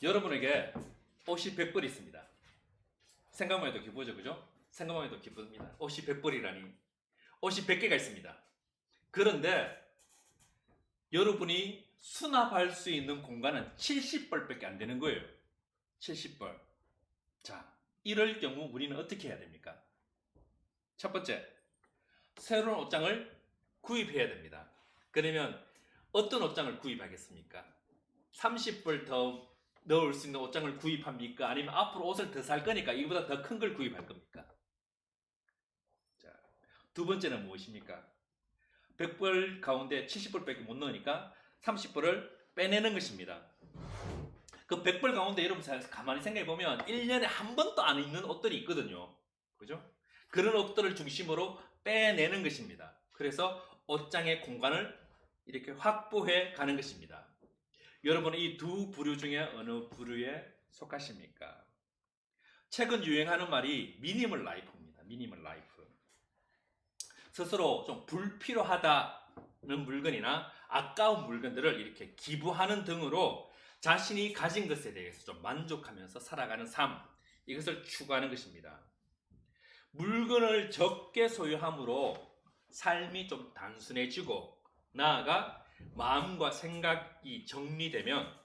여러분에게 옷이 100벌 있습니다. 생각만 해도 기쁘죠, 그죠? 생각만 해도 기쁩니다. 옷이 100벌이라니. 옷이 100개가 있습니다. 그런데 여러분이 수납할 수 있는 공간은 70벌밖에 안 되는 거예요. 70벌. 자, 이럴 경우 우리는 어떻게 해야 됩니까? 첫 번째, 새로운 옷장을 구입해야 됩니다. 그러면 어떤 옷장을 구입하겠습니까? 30벌 더 넣을 수 있는 옷장을 구입합니까? 아니면 앞으로 옷을 더 살 거니까 이거보다 더 큰 걸 구입할 겁니까? 자, 두 번째는 무엇입니까? 100벌 가운데 70벌밖에 못 넣으니까 30벌을 빼내는 것입니다. 그 100벌 가운데 여러분 가만히 생각해 보면 1년에 한 번도 안 입는 옷들이 있거든요. 그죠? 그런 옷들을 중심으로 빼내는 것입니다. 그래서 옷장의 공간을 이렇게 확보해 가는 것입니다. 여러분은 이 두 부류 중에 어느 부류에 속하십니까? 최근 유행하는 말이 미니멀 라이프입니다. 미니멀 라이프. 스스로 좀 불필요하다는 물건이나 아까운 물건들을 이렇게 기부하는 등으로 자신이 가진 것에 대해서 좀 만족하면서 살아가는 삶, 이것을 추구하는 것입니다. 물건을 적게 소유함으로 삶이 좀 단순해지고 나아가 마음과 생각이 정리되면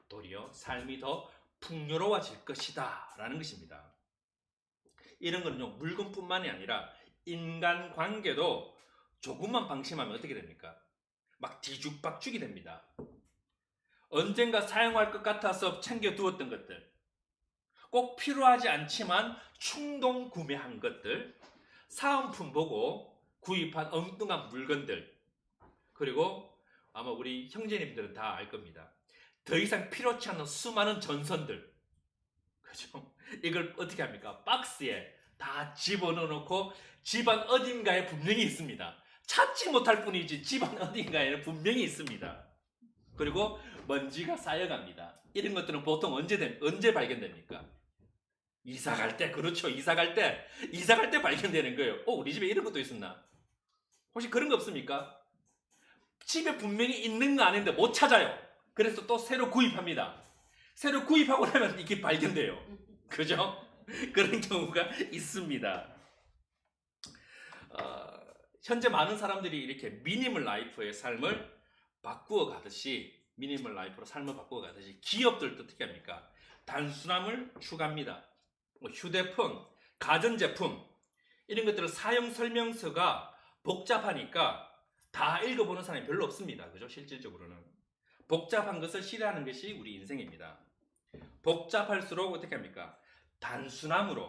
도리어 삶이 더 풍요로워질 것이다 라는 것입니다. 이런 거는요, 물건뿐만이 아니라 인간관계도 조금만 방심하면 어떻게 됩니까? 막 뒤죽박죽이 됩니다. 언젠가 사용할 것 같아서 챙겨두었던 것들, 꼭 필요하지 않지만 충동 구매한 것들, 사은품 보고 구입한 엉뚱한 물건들, 그리고 아마 우리 형제님들은 다 알 겁니다. 더 이상 필요치 않는 수많은 전선들, 그죠? 이걸 어떻게 합니까? 박스에 다 집어넣어 놓고 집안 어딘가에 분명히 있습니다. 찾지 못할 뿐이지 집안 어딘가에는 분명히 있습니다. 그리고 먼지가 쌓여갑니다. 이런 것들은 보통 언제 발견됩니까? 이사 갈 때, 그렇죠. 이사 갈 때 발견되는 거예요. 우리 집에 이런 것도 있었나? 혹시 그런 거 없습니까? 집에 분명히 있는 거 아닌데 못 찾아요. 그래서 또 새로 구입합니다. 새로 구입하고 나면 이게 발견돼요. 그죠? 그런 경우가 있습니다. 현재 많은 사람들이 이렇게 미니멀 라이프의 삶을 바꾸어 가듯이, 미니멀 라이프로 삶을 바꾸어 가듯이 기업들도 어떻게 합니까? 단순함을 추구합니다. 휴대폰, 가전제품 이런 것들은 사용 설명서가 복잡하니까 다 읽어보는 사람이 별로 없습니다. 그죠? 실질적으로는 복잡한 것을 싫어하는 것이 우리 인생입니다. 복잡할수록 어떻게 합니까? 단순함을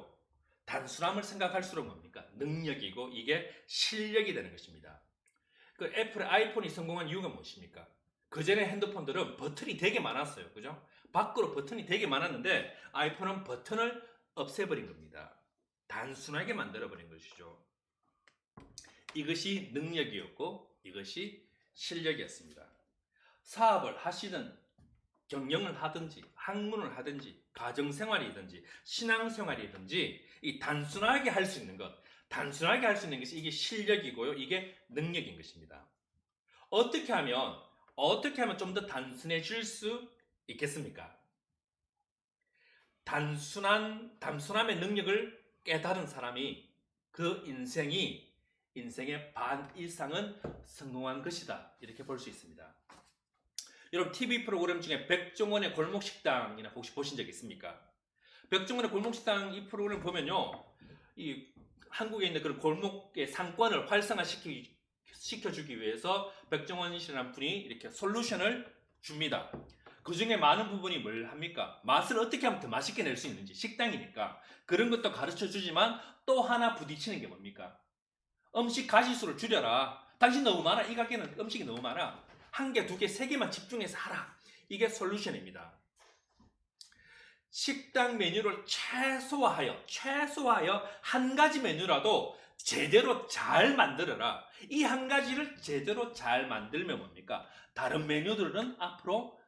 생각할수록 뭡니까? 능력이고 이게 실력이 되는 것입니다. 그 애플의 아이폰이 성공한 이유가 무엇입니까? 그전에 핸드폰들은 버튼이 되게 많았어요. 그죠? 밖으로 버튼이 되게 많았는데 아이폰은 버튼을 없애버린 겁니다. 단순하게 만들어버린 것이죠. 이것이 능력이었고 이것이 실력이었습니다. 사업을 하시든 경영을 하든지 학문을 하든지 가정생활이든지 신앙생활이든지 이 단순하게 할 수 있는 것, 단순하게 할 수 있는 것이 이게 실력이고요. 이게 능력인 것입니다. 어떻게 하면 좀 더 단순해질 수 있겠습니까? 단순함의 능력을 깨달은 사람이 그 인생의 반 이상은 성공한 것이다. 이렇게 볼 수 있습니다. 여러분 TV 프로그램 중에 백종원의 골목식당이나 혹시 보신 적 있습니까? 백종원의 골목식당 이 프로그램 보면요, 이 한국에 있는 그런 골목의 상권을 활성화시켜주기 위해서 백종원 씨라는 분이 이렇게 솔루션을 줍니다. 그 중에 많은 부분이 뭘 합니까? 맛을 어떻게 하면 더 맛있게 낼 수 있는지, 식당이니까 그런 것도 가르쳐 주지만 또 하나 부딪히는 게 뭡니까? 음식 가짓수를 줄여라. 당신 너무 많아. 이 가게는 음식이 너무 많아. 한 개, 두 개, 세 개만 집중해서 하라. 이게 솔루션입니다. 식당 메뉴를 최소화하여 한 가지 메뉴라도 제대로 잘 만들어라. 이 한 가지를 제대로 잘 만들면 뭡니까? 다른 메뉴들은 앞으로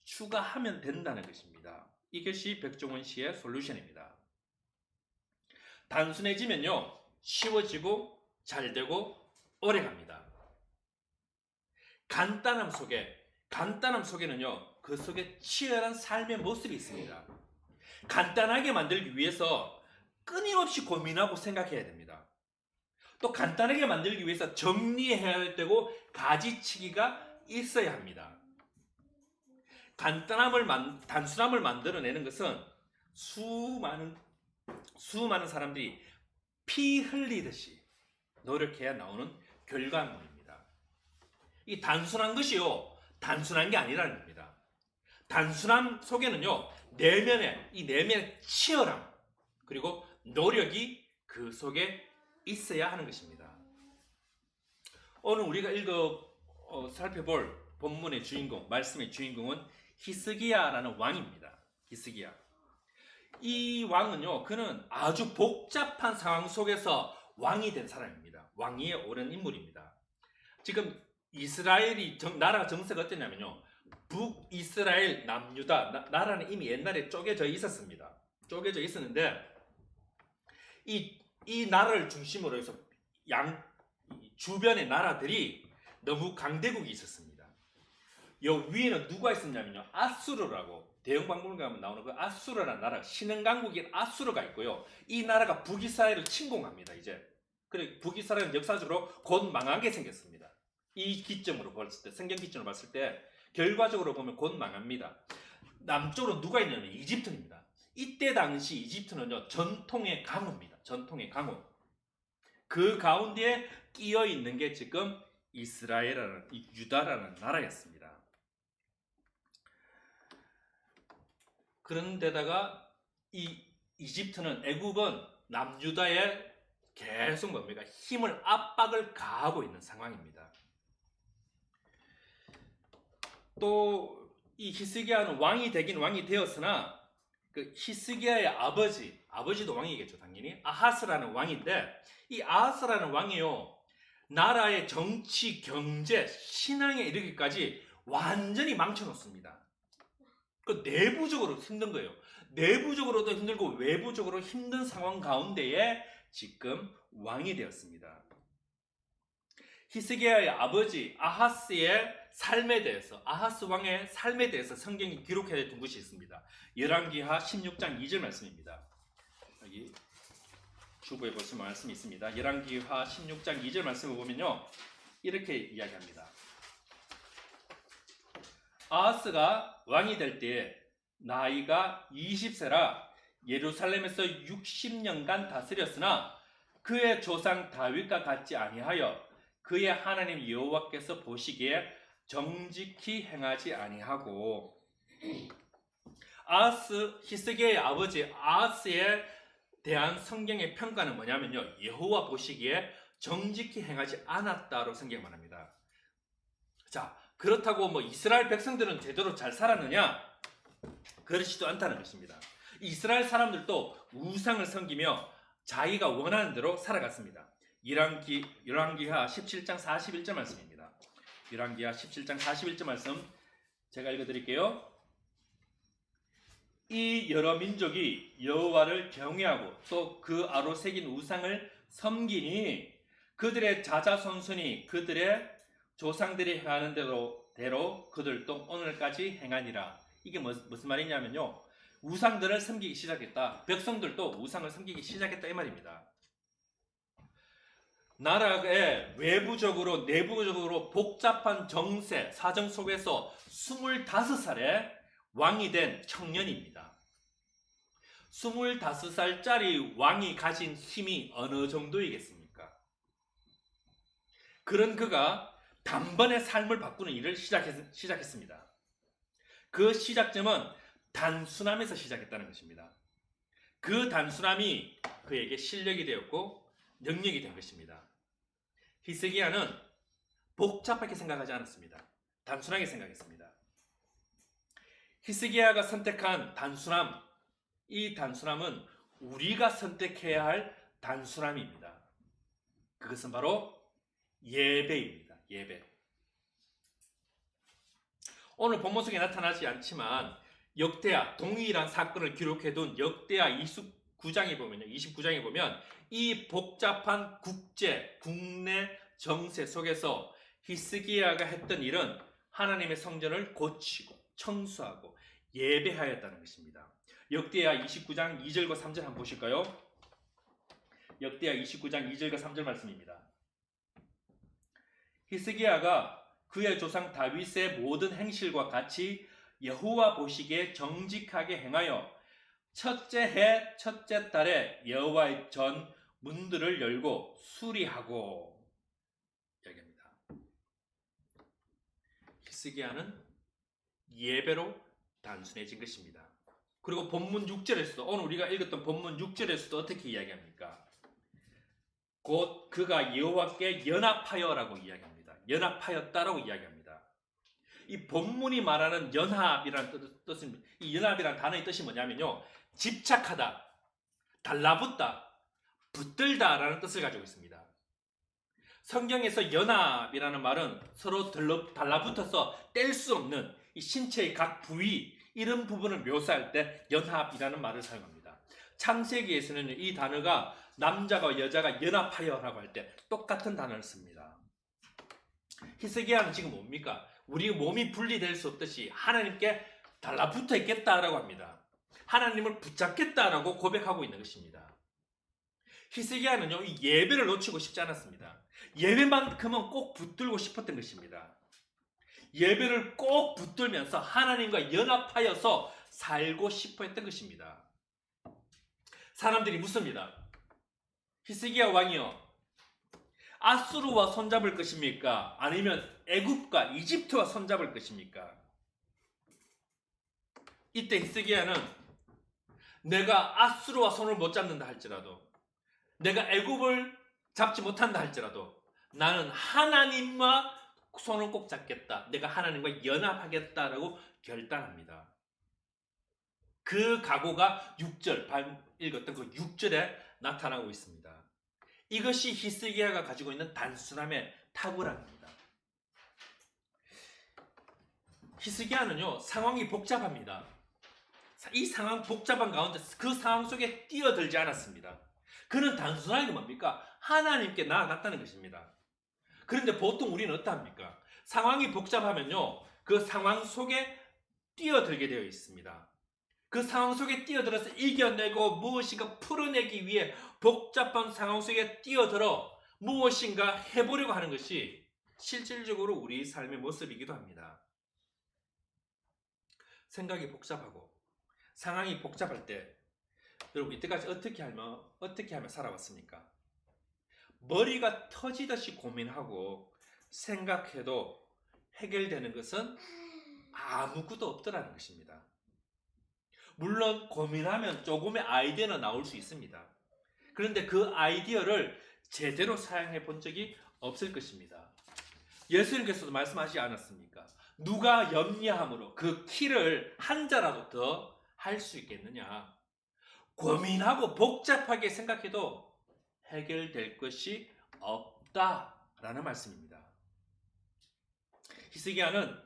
추가하면 된다는 것입니다. 이것이 백종원 씨의 솔루션입니다. 단순해지면요, 쉬워지고 잘 되고 오래 갑니다. 간단함 속에 간단함 속에는요, 그 속에 치열한 삶의 모습이 있습니다. 간단하게 만들기 위해서 끊임없이 고민하고 생각해야 됩니다. 또 간단하게 만들기 위해서 정리해야 되고 가지치기가 있어야 합니다. 단순함을 만들어내는 것은 수많은 사람들이 피 흘리듯이 노력해야 나오는 결과물입니다. 이 단순한 것이요, 단순한 게 아니라는 겁니다. 단순함 속에는요, 내면의 치열함, 그리고 노력이 그 속에 있어야 하는 것입니다. 오늘 우리가 살펴볼 본문의 주인공, 말씀의 주인공은 히스기야라는 왕입니다. 히스기야. 이 왕은요, 그는 아주 복잡한 상황 속에서 왕이 된 사람입니다. 왕위에 오른 인물입니다. 지금 나라 정세가 어땠냐면요, 북이스라엘, 남유다, 나라는 이미 옛날에 쪼개져 있었습니다. 쪼개져 있었는데, 이 나라를 중심으로 해서 주변의 나라들이 너무 강대국이 있었습니다. 요 위에는 누가 있었냐면요, 아수르라고, 대영박물관 가면 나오는 그 아수르라는 나라, 신흥강국인 아수르가 있고요. 이 나라가 북이스라엘을 침공합니다. 이제 그래, 북이스라엘은 역사적으로 곧 망하게 생겼습니다. 이 기점으로 봤을 때, 성경 기점으로 봤을 때 결과적으로 보면 곧 망합니다. 남쪽으로 누가 있냐면 이집트입니다. 이때 당시 이집트는요, 전통의 강호입니다. 전통의 강호. 그 가운데에 끼어 있는 게 지금 유다라는 나라였습니다. 그런데다가 이 이집트는, 애굽은 남유다에 계속 뭡니까? 압박을 가하고 있는 상황입니다. 또 이 히스기야는 왕이 되긴 왕이 되었으나 그 히스기야의 아버지도 왕이겠죠, 당연히. 아하스라는 왕인데, 이 아하스라는 왕이요, 나라의 정치, 경제, 신앙에 이르기까지 완전히 망쳐놓습니다. 그 내부적으로 힘든 거예요. 내부적으로도 힘들고 외부적으로 힘든 상황 가운데에 지금 왕이 되었습니다. 히스기야의 아버지 아하스의 삶에 대해서, 아하스 왕의 삶에 대해서 성경이 기록해 둔 것이 있습니다. 열왕기하 16장 2절 말씀입니다. 여기 주부에 보시면 말씀이 있습니다. 열왕기하 16장 2절 말씀을 보면요, 이렇게 이야기합니다. 아하스가 왕이 될 때에 나이가 20세라 예루살렘에서 60년간 다스렸으나 그의 조상 다윗과 같지 아니하여 그의 하나님 여호와께서 보시기에 정직히 행하지 아니하고, 히스기야의 아버지 아하스에 대한 성경의 평가는 뭐냐면요, 여호와 보시기에 정직히 행하지 않았다로 성경이 말합니다. 자, 그렇다고 뭐 이스라엘 백성들은 제대로 잘 살았느냐? 그렇지도 않다는 것입니다. 이스라엘 사람들도 우상을 섬기며 자기가 원하는 대로 살아갔습니다. 열왕기하 17장 41절 말씀입니다. 열왕기하 17장 41절 말씀 제가 읽어드릴게요. 이 여러 민족이 여호와를 경외하고 또 그 아로 새긴 우상을 섬기니 그들의 자자손손이 그들의 조상들이 행하는 대로 그들도 오늘까지 행하니라. 이게 무슨 말이냐면요, 우상들을 섬기기 시작했다. 백성들도 우상을 섬기기 시작했다, 이 말입니다. 나라의 외부적으로 내부적으로 복잡한 정세, 사정 속에서 25살에 왕이 된 청년입니다. 25살짜리 왕이 가진 힘이 어느 정도이겠습니까? 그런 그가 단번에 삶을 바꾸는 일을 시작했습니다. 그 시작점은 단순함에서 시작했다는 것입니다. 그 단순함이 그에게 실력이 되었고 능력이 된 것입니다. 히스기야는 복잡하게 생각하지 않았습니다. 단순하게 생각했습니다. 히스기야가 선택한 단순함, 이 단순함은 우리가 선택해야 할 단순함입니다. 그것은 바로 예배입니다. 예배. 오늘 본문 속에 나타나지 않지만 역대하, 동일한 사건을 기록해둔 역대하 29장에 보면 이 복잡한 국내 정세 속에서 히스기야가 했던 일은 하나님의 성전을 고치고 청소하고 예배하였다는 것입니다. 역대하 29장 2절과 3절 한번 보실까요? 역대하 29장 2절과 3절 말씀입니다. 히스기야가 그의 조상 다윗의 모든 행실과 같이 여호와 보시기에 정직하게 행하여 첫째 해 첫째 달에 여호와의 전 문들을 열고 수리하고 이야기합니다. 히스기야는 예배로 단순해진 것입니다. 그리고 본문 6절에서도 오늘 우리가 읽었던 본문 6절에서도 어떻게 이야기합니까? 곧 그가 여호와께 연합하여라고 이야기합니다. 연합하였다라고 이야기합니다. 이 본문이 말하는 연합이라는 뜻은 이 연합이라는 단어의 뜻이 뭐냐면요. 집착하다, 달라붙다, 붙들다라는 뜻을 가지고 있습니다. 성경에서 연합이라는 말은 서로 달라붙어서 뗄 수 없는 이 신체의 각 부위 이런 부분을 묘사할 때 연합이라는 말을 사용합니다. 창세기에서는 이 단어가 남자가 여자가 연합하여라고 할 때 똑같은 단어를 씁니다. 히스기야는 지금 뭡니까? 우리 몸이 분리될 수 없듯이 하나님께 달라붙어 있겠다라고 합니다. 하나님을 붙잡겠다라고 고백하고 있는 것입니다. 히스기야는요, 이 예배를 놓치고 싶지 않았습니다. 예배만큼은 꼭 붙들고 싶었던 것입니다. 예배를 꼭 붙들면서 하나님과 연합하여서 살고 싶어 했던 것입니다. 사람들이 묻습니다. 히스기야 왕이요, 아수르와 손잡을 것입니까? 아니면 애굽과 이집트와 손잡을 것입니까? 이때 히스기야는 내가 아수르와 손을 못 잡는다 할지라도, 내가 애굽을 잡지 못한다 할지라도 나는 하나님과 손을 꼭 잡겠다. 내가 하나님과 연합하겠다라고 결단합니다. 그 각오가 6절, 방금 읽었던 그 6절에 나타나고 있습니다. 이것이 히스기야가 가지고 있는 단순함의 탁월함입니다. 히스기야는요, 상황이 복잡합니다. 이 상황 복잡한 가운데 그 상황 속에 뛰어들지 않았습니다. 그는 단순하게 뭡니까? 하나님께 나아갔다는 것입니다. 그런데 보통 우리는 어떠합니까? 상황이 복잡하면요, 그 상황 속에 뛰어들게 되어 있습니다. 그 상황 속에 뛰어들어서 이겨내고 무엇인가 풀어내기 위해 복잡한 상황 속에 뛰어들어 무엇인가 해보려고 하는 것이 실질적으로 우리 삶의 모습이기도 합니다. 생각이 복잡하고 상황이 복잡할 때 여러분 이때까지 어떻게 하면 살아왔습니까? 머리가 터지듯이 고민하고 생각해도 해결되는 것은 아무것도 없더라는 것입니다. 물론 고민하면 조금의 아이디어는 나올 수 있습니다. 그런데 그 아이디어를 제대로 사용해 본 적이 없을 것입니다. 예수님께서도 말씀하시지 않았습니까? 누가 염려함으로 그 키를 한 자라도 더 할 수 있겠느냐? 고민하고 복잡하게 생각해도 해결될 것이 없다라는 말씀입니다. 히스기야는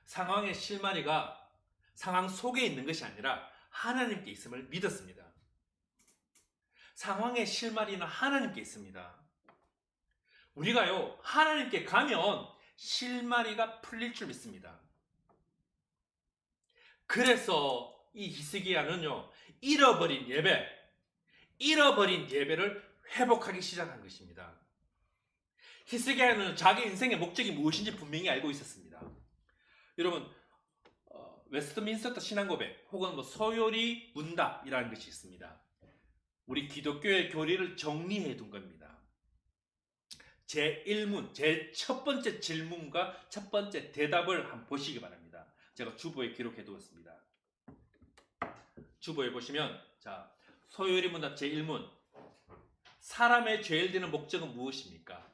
상황의 실마리가 상황 속에 있는 것이 아니라 하나님께 있음을 믿었습니다. 상황의 실마리는 하나님께 있습니다. 우리가요, 하나님께 가면 실마리가 풀릴 줄 믿습니다. 그래서 이 히스기야는요, 잃어버린 예배를 회복하기 시작한 것입니다. 히스기야는 자기 인생의 목적이 무엇인지 분명히 알고 있었습니다. 여러분, 웨스트민스터 신앙고백 혹은 소요리 문답이라는 것이 있습니다. 우리 기독교의 교리를 정리해 둔 겁니다. 제1문, 제 첫 번째 질문과 첫 번째 대답을 한번 보시기 바랍니다. 제가 주보에 기록해 두었습니다. 주보에 보시면, 자, 소요리 문답 제1문. 사람의 죄를 지는 목적은 무엇입니까?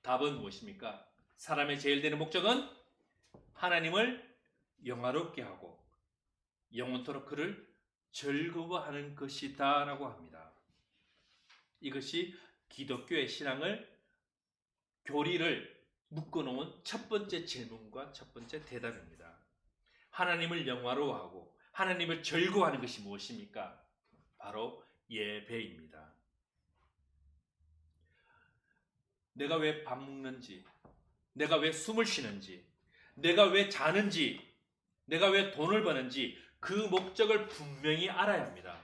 답은 무엇입니까? 사람의 죄를 지는 목적은 하나님을 영화롭게 하고 영원토록 그를 즐거워하는 것이다 라고 합니다. 이것이 기독교의 신앙을, 교리를 묶어놓은 첫 번째 질문과 첫 번째 대답입니다. 하나님을 영화로워하고 하나님을 즐거워하는 것이 무엇입니까? 바로 예배입니다. 내가 왜 밥 먹는지, 내가 왜 숨을 쉬는지, 내가 왜 자는지, 내가 왜 돈을 버는지 그 목적을 분명히 알아야 합니다.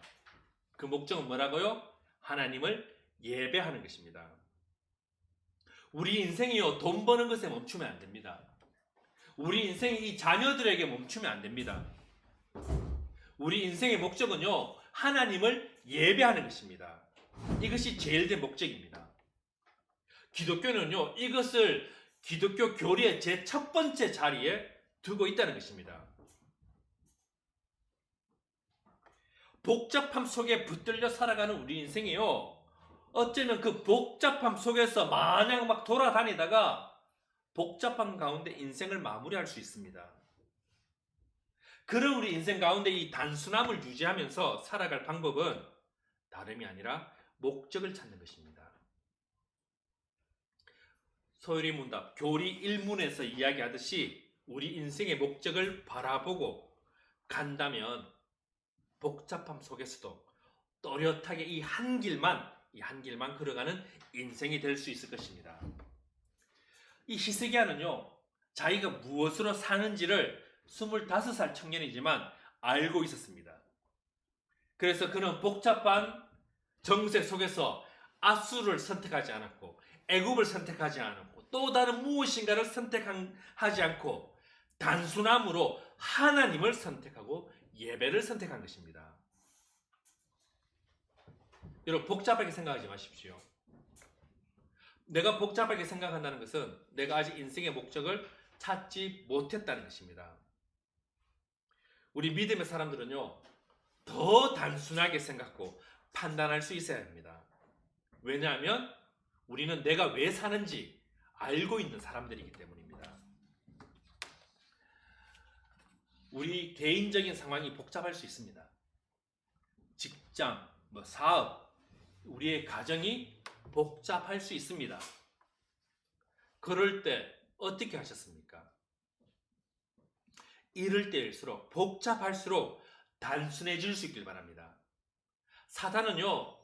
그 목적은 뭐라고요? 하나님을 예배하는 것입니다. 우리 인생이요, 돈 버는 것에 멈추면 안 됩니다. 우리 인생이 이 자녀들에게 멈추면 안 됩니다. 우리 인생의 목적은요, 하나님을 예배하는 것입니다. 이것이 제일 된 목적입니다. 기독교는요, 이것을 기독교 교리의 제 첫 번째 자리에 두고 있다는 것입니다. 복잡함 속에 붙들려 살아가는 우리 인생이요, 어쩌면 그 복잡함 속에서 마냥 막 돌아다니다가 복잡함 가운데 인생을 마무리할 수 있습니다. 그런 우리 인생 가운데 이 단순함을 유지하면서 살아갈 방법은 다름이 아니라 목적을 찾는 것입니다. 소요리 문답 교리 1문에서 이야기하듯이 우리 인생의 목적을 바라보고 간다면 복잡함 속에서도 또렷하게 이 한 길만 걸어가는 인생이 될 수 있을 것입니다. 이 히스기야는요, 자기가 무엇으로 사는지를 25살 청년이지만 알고 있었습니다. 그래서 그는 복잡한 정세 속에서 아수르를 선택하지 않았고 애굽을 선택하지 않았고 또 다른 무엇인가를 선택하지 않고 단순함으로 하나님을 선택하고 예배를 선택한 것입니다. 여러분, 복잡하게 생각하지 마십시오. 내가 복잡하게 생각한다는 것은 내가 아직 인생의 목적을 찾지 못했다는 것입니다. 우리 믿음의 사람들은요, 더 단순하게 생각하고 판단할 수 있어야 합니다. 왜냐하면 우리는 내가 왜 사는지 알고 있는 사람들이기 때문입니다. 우리 개인적인 상황이 복잡할 수 있습니다. 직장, 사업, 우리의 가정이 복잡할 수 있습니다. 그럴 때 어떻게 하셨습니까? 이럴 때일수록 복잡할수록 단순해질 수 있길 바랍니다. 사단은요,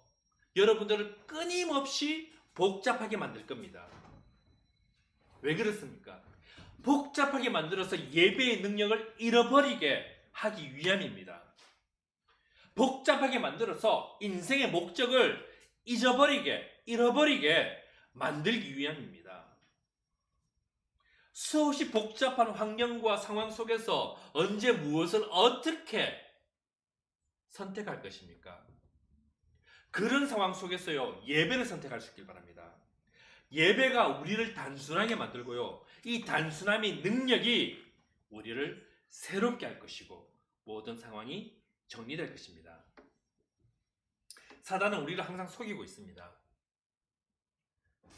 여러분들을 끊임없이 복잡하게 만들 겁니다. 왜 그렇습니까? 복잡하게 만들어서 예배의 능력을 잃어버리게 하기 위함입니다. 복잡하게 만들어서 인생의 목적을 잃어버리게 만들기 위함입니다. 수없이 복잡한 환경과 상황 속에서 언제 무엇을 어떻게 선택할 것입니까? 그런 상황 속에서요, 예배를 선택할 수 있길 바랍니다. 예배가 우리를 단순하게 만들고요, 이 단순함의 능력이 우리를 새롭게 할 것이고 모든 상황이 정리될 것입니다. 사단은 우리를 항상 속이고 있습니다.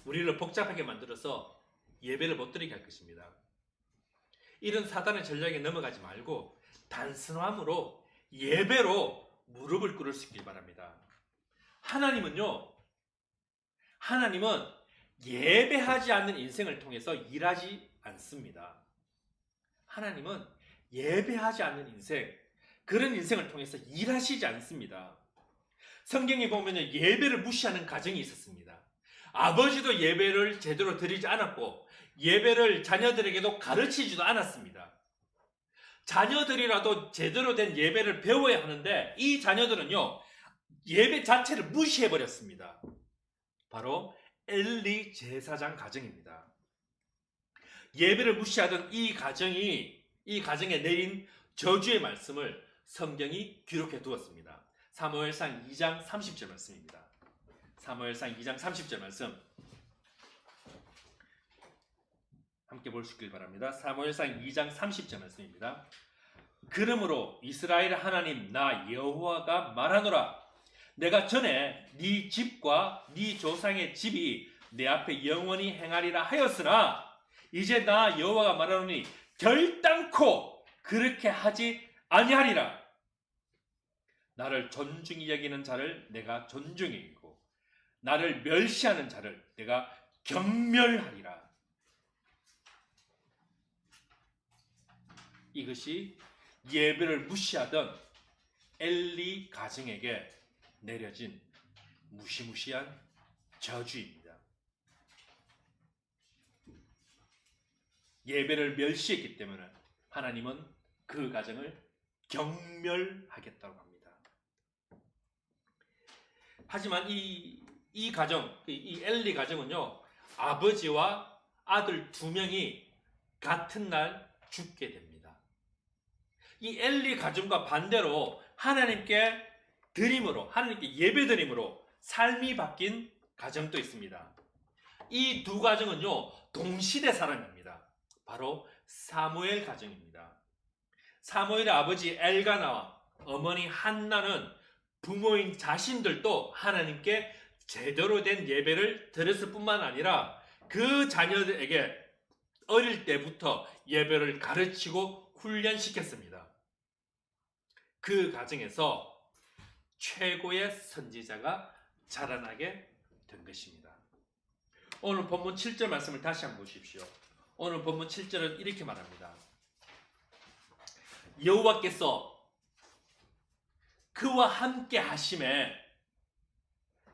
우리를 복잡하게 만들어서 예배를 못 드리게 할 것입니다. 이런 사단의 전략에 넘어가지 말고 단순함으로 예배로 무릎을 꿇을 수 있길 바랍니다. 하나님은 예배하지 않는 인생을 통해서 일하지 않습니다. 하나님은 예배하지 않는 인생, 그런 인생을 통해서 일하시지 않습니다. 성경에 보면 예배를 무시하는 가정이 있었습니다. 아버지도 예배를 제대로 드리지 않았고 예배를 자녀들에게도 가르치지도 않았습니다. 자녀들이라도 제대로 된 예배를 배워야 하는데 이 자녀들은요, 예배 자체를 무시해버렸습니다. 바로 엘리 제사장 가정입니다. 예배를 무시하던 이 가정에 내린 저주의 말씀을 성경이 기록해 두었습니다. 사무엘상 2장 30절 말씀입니다. 사무엘상 2장 30절 말씀 함께 볼 수 있길 바랍니다. 사무엘상 2장 30절 말씀입니다. 그러므로 이스라엘 하나님 나 여호와가 말하노라. 내가 전에 네 집과 네 조상의 집이 내 앞에 영원히 행하리라 하였으나 이제 나 여호와가 말하노니 결단코 그렇게 하지 아니하리라. 나를 존중히 여기는 자를 내가 존중히 여기고 나를 멸시하는 자를 내가 경멸하리라. 이것이 예배를 무시하던 엘리 가정에게 내려진 무시무시한 저주입니다. 예배를 멸시했기 때문에 하나님은 그 가정을 경멸하겠다고 합니다. 하지만 이 가정, 이 엘리 가정은요, 아버지와 아들 2명이 같은 날 죽게 됩니다. 이 엘리 가정과 반대로 하나님께 예배 드림으로 삶이 바뀐 가정도 있습니다. 이 두 가정은요, 동시대 사람입니다. 바로 사무엘 가정입니다. 사무엘의 아버지 엘가나와 어머니 한나는 부모인 자신들도 하나님께 제대로 된 예배를 드렸을 뿐만 아니라 그 자녀들에게 어릴 때부터 예배를 가르치고 훈련시켰습니다. 그 가정에서 최고의 선지자가 자라나게 된 것입니다. 오늘 본문 7절 말씀을 다시 한번 보십시오. 오늘 본문 7절은 이렇게 말합니다. 여호와께서 그와 함께 하심에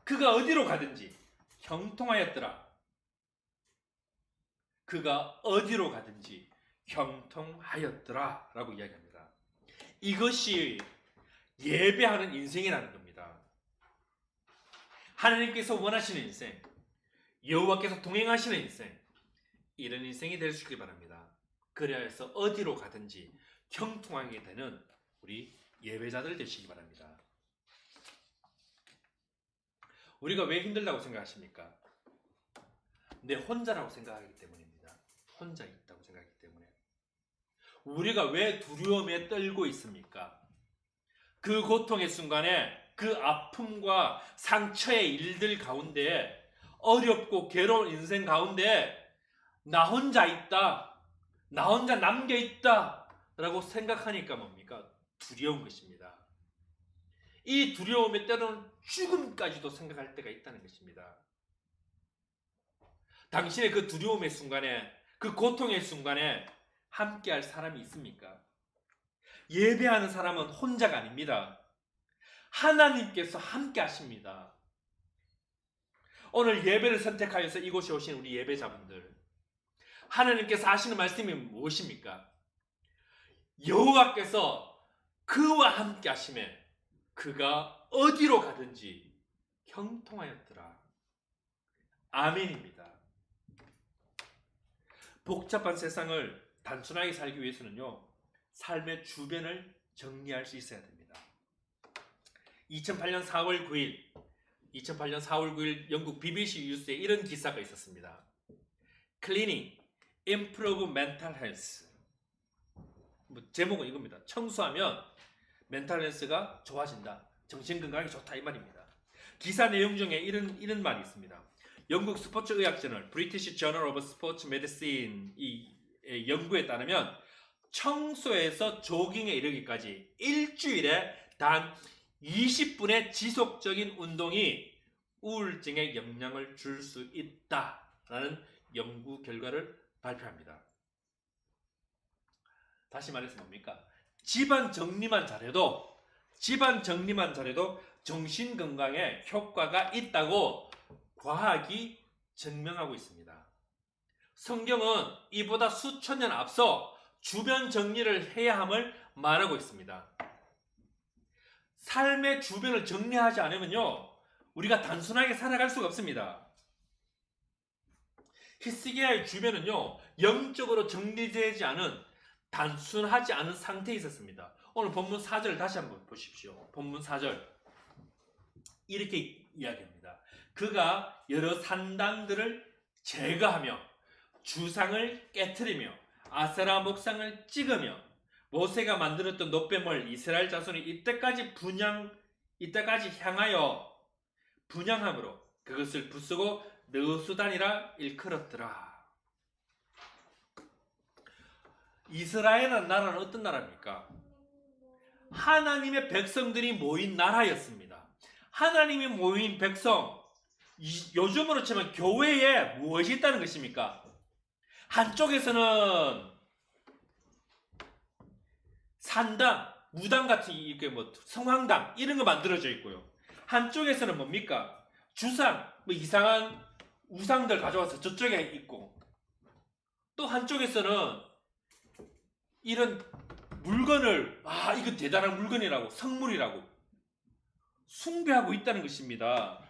그가 어디로 가든지 형통하였더라. 그가 어디로 가든지 형통하였더라 라고 이야기합니다. 이것이 예배하는 인생이라는 겁니다. 하나님께서 원하시는 인생, 여호와께서 동행하시는 인생, 이런 인생이 될 수 있길 바랍니다. 그래야 해서 어디로 가든지 형통하게 되는 우리 예배자들 되시기 바랍니다. 우리가 왜 힘들다고 생각하십니까? 내 혼자라고 생각하기 때문입니다. 혼자 있다고 생각하기 때문에. 우리가 왜 두려움에 떨고 있습니까? 그 고통의 순간에 그 아픔과 상처의 일들 가운데 어렵고 괴로운 인생 가운데 나 혼자 있다, 나 혼자 남겨있다 라고 생각하니까 뭡니까? 두려운 것입니다. 이 두려움에 때로는 죽음까지도 생각할 때가 있다는 것입니다. 당신의 그 두려움의 순간에, 그 고통의 순간에 함께할 사람이 있습니까? 예배하는 사람은 혼자가 아닙니다. 하나님께서 함께 하십니다. 오늘 예배를 선택하여서 이곳에 오신 우리 예배자분들, 하나님께서 하시는 말씀이 무엇입니까? 여호와께서 그와 함께 하심에 그가 어디로 가든지 형통하였더라. 아멘입니다. 복잡한 세상을 단순하게 살기 위해서는요, 삶의 주변을 정리할 수 있어야 됩니다. 2008년 4월 9일 영국 BBC 뉴스에 이런 기사가 있었습니다. Cleaning, Improve Mental Health. 제목은 이겁니다. 청소하면 멘탈 헬스가 좋아진다. 정신건강이 좋다 이 말입니다. 기사 내용 중에 이런 말이 있습니다. 영국 스포츠 의학 저널 British Journal of Sports Medicine 이 연구에 따르면 청소에서 조깅에 이르기까지 일주일에 단 20분의 지속적인 운동이 우울증에 영향을 줄 수 있다라는 연구 결과를 발표합니다. 다시 말해서 뭡니까? 집안 정리만 잘해도 정신건강에 효과가 있다고 과학이 증명하고 있습니다. 성경은 이보다 수천 년 앞서 주변 정리를 해야 함을 말하고 있습니다. 삶의 주변을 정리하지 않으면요, 우리가 단순하게 살아갈 수가 없습니다. 히스기야의 주변은요, 영적으로 정리되지 않은, 단순하지 않은 상태에 있었습니다. 오늘 본문 4절 다시 한번 보십시오. 본문 4절 이렇게 이야기합니다. 그가 여러 산당들을 제거하며 주상을 깨트리며 아세라 목상을 찍으며 모세가 만들었던 노뱀을 이스라엘 자손이 이때까지 향하여 분향함으로 그것을 부수고 느수단이라 일컬었더라. 이스라엘은 나라는 어떤 나라입니까? 하나님의 백성들이 모인 나라였습니다. 하나님이 모인 백성, 요즘으로 치면 교회에 무엇이 있다는 것입니까? 한쪽에서는 산당, 무당 같은 이게 성황당 이런 거 만들어져 있고요. 한쪽에서는 뭡니까? 주상, 이상한 우상들 가져와서 저쪽에 있고, 또 한쪽에서는 이런 물건을 이거 대단한 물건이라고, 성물이라고 숭배하고 있다는 것입니다.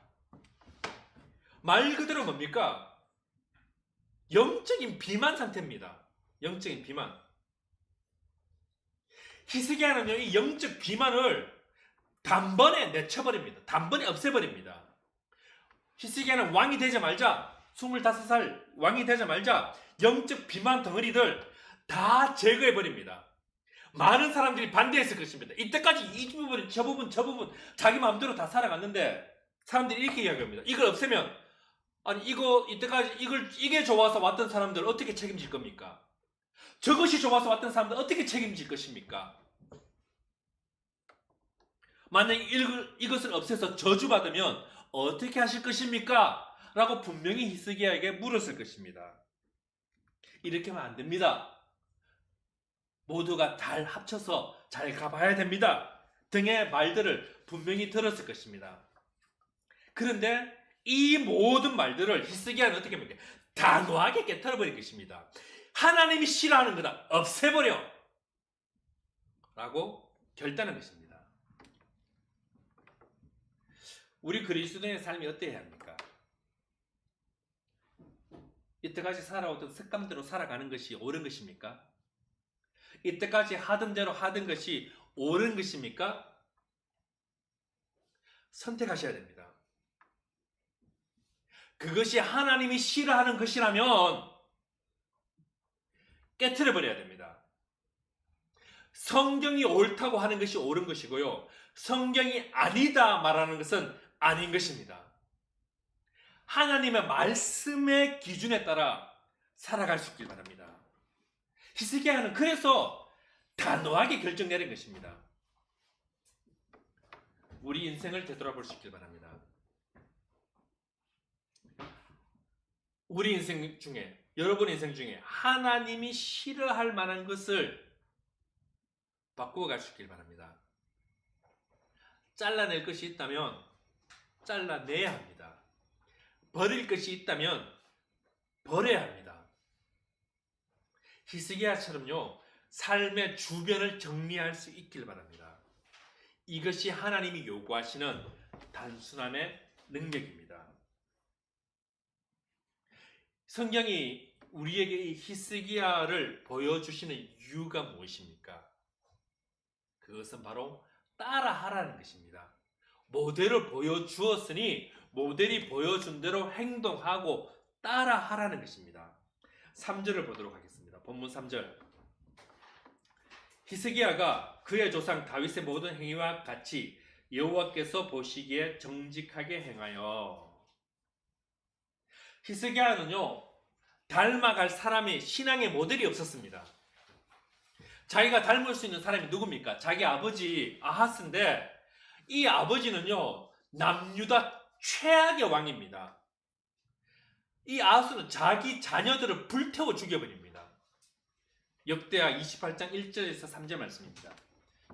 말 그대로 뭡니까? 영적인 비만 상태입니다. 영적인 비만. 히스기야는요, 이 영적 비만을 단번에 내쳐버립니다. 단번에 없애버립니다. 히스기야는 왕이 되자마자 25살 왕이 되자마자 영적 비만 덩어리들 다 제거해버립니다. 많은 사람들이 반대했을 것입니다. 이때까지 이 부분, 저 부분, 저 부분 자기 마음대로 다 살아갔는데 사람들이 이렇게 이야기합니다. 이걸 없애면 이때까지 이게 좋아서 왔던 사람들 어떻게 책임질 겁니까? 저것이 좋아서 왔던 사람들 어떻게 책임질 것입니까? 만약 이것을 없애서 저주받으면 어떻게 하실 것입니까? 라고 분명히 히스기야에게 물었을 것입니다. 이렇게 하면 안 됩니다. 모두가 잘 합쳐서 잘 가봐야 됩니다. 등의 말들을 분명히 들었을 것입니다. 그런데 이 모든 말들을 히스기야는 어떻게 합니까? 단호하게 깨트려버릴 것입니다. 하나님이 싫어하는 거다. 없애버려! 라고 결단한 것입니다. 우리 그리스도인의 삶이 어때야 합니까? 이때까지 살아오던 습관대로 살아가는 것이 옳은 것입니까? 이때까지 하던 대로 하던 것이 옳은 것입니까? 선택하셔야 됩니다. 그것이 하나님이 싫어하는 것이라면 깨트려버려야 됩니다. 성경이 옳다고 하는 것이 옳은 것이고요. 성경이 아니다 말하는 것은 아닌 것입니다. 하나님의 말씀의 기준에 따라 살아갈 수 있길 바랍니다. 히스기야는 그래서 단호하게 결정 내린 것입니다. 우리 인생을 되돌아볼 수 있길 바랍니다. 우리 인생 중에, 여러분 인생 중에 하나님이 싫어할 만한 것을 바꾸어 갈 수 있길 바랍니다. 잘라낼 것이 있다면 잘라내야 합니다. 버릴 것이 있다면 버려야 합니다. 히스기야처럼요, 삶의 주변을 정리할 수 있길 바랍니다. 이것이 하나님이 요구하시는 단순함의 능력입니다. 성경이 우리에게 이 히스기야를 보여주시는 이유가 무엇입니까? 그것은 바로 따라하라는 것입니다. 모델을 보여주었으니 모델이 보여준 대로 행동하고 따라하라는 것입니다. 3절을 보도록 하겠습니다. 본문 3절. 히스기야가 그의 조상 다윗의 모든 행위와 같이 여호와께서 보시기에 정직하게 행하여. 히스기야는요, 닮아갈 사람이 신앙의 모델이 없었습니다. 자기가 닮을 수 있는 사람이 누굽니까? 자기 아버지 아하스인데, 이 아버지는요, 남유다 최악의 왕입니다. 이 아하스는 자기 자녀들을 불태워 죽여버립니다. 역대하 28장 1절에서 3절 말씀입니다.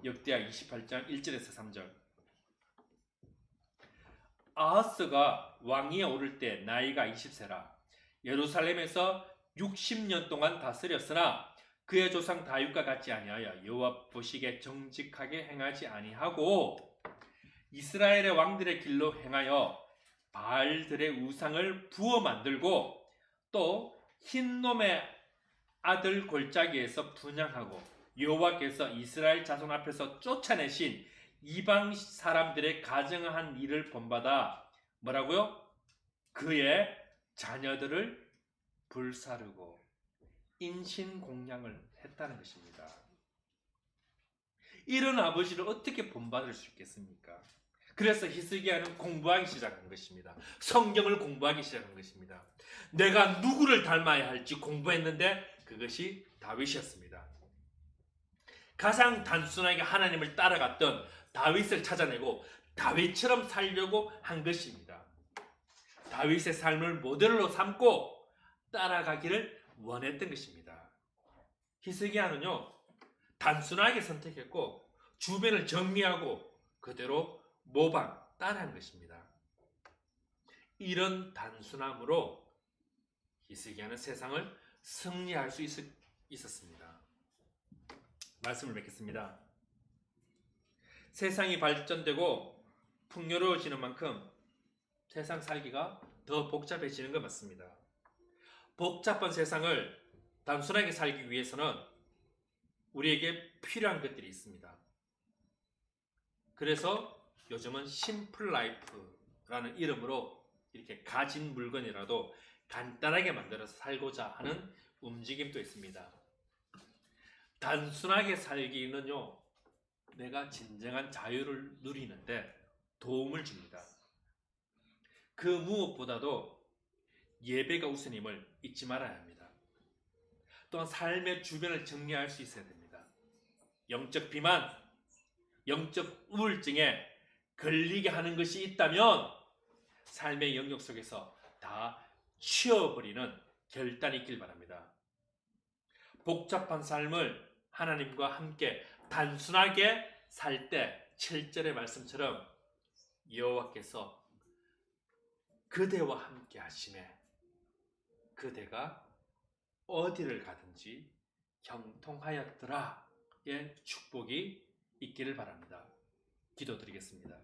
역대하 28장 1절에서 3절. 아하스가 왕위에 오를 때 나이가 20세라 예루살렘에서 60년 동안 다스렸으나 그의 조상 다윗과 같지 아니하여 여호와 보시기에 정직하게 행하지 아니하고 이스라엘의 왕들의 길로 행하여 바알들의 우상을 부어 만들고 또 흰놈의 아들 골짜기에서 분향하고 여호와께서 이스라엘 자손 앞에서 쫓아내신 이방 사람들의 가증한 일을 본받아 뭐라고요? 그의 자녀들을 불사르고 인신공양을 했다는 것입니다. 이런 아버지를 어떻게 본받을 수 있겠습니까? 그래서 히스기야는 공부하기 시작한 것입니다. 성경을 공부하기 시작한 것입니다. 내가 누구를 닮아야 할지 공부했는데 그것이 다윗이었습니다. 가장 단순하게 하나님을 따라갔던 다윗을 찾아내고 다윗처럼 살려고 한 것입니다. 다윗의 삶을 모델로 삼고 따라가기를 원했던 것입니다. 히스기야는요, 단순하게 선택했고 주변을 정리하고 그대로 모방, 따라한 것입니다. 이런 단순함으로 히스기야는 세상을 승리할 수 있었습니다. 말씀을 맺겠습니다. 세상이 발전되고 풍요로워지는 만큼 세상 살기가 더 복잡해지는 것 맞습니다. 복잡한 세상을 단순하게 살기 위해서는 우리에게 필요한 것들이 있습니다. 그래서 요즘은 심플 라이프라는 이름으로 이렇게 가진 물건이라도 간단하게 만들어서 살고자 하는 움직임도 있습니다. 단순하게 살기는요, 내가 진정한 자유를 누리는데 도움을 줍니다. 그 무엇보다도 예배가 우선임을 잊지 말아야 합니다. 또한 삶의 주변을 정리할 수 있어야 됩니다. 영적 비만, 영적 우울증에 걸리게 하는 것이 있다면 삶의 영역 속에서 다 치워버리는 결단이 있길 바랍니다. 복잡한 삶을 하나님과 함께 단순하게 살 때 7절의 말씀처럼 여호와께서 그대와 함께 하심에 그대가 어디를 가든지 형통하였더라의 축복이 있기를 바랍니다. 기도드리겠습니다.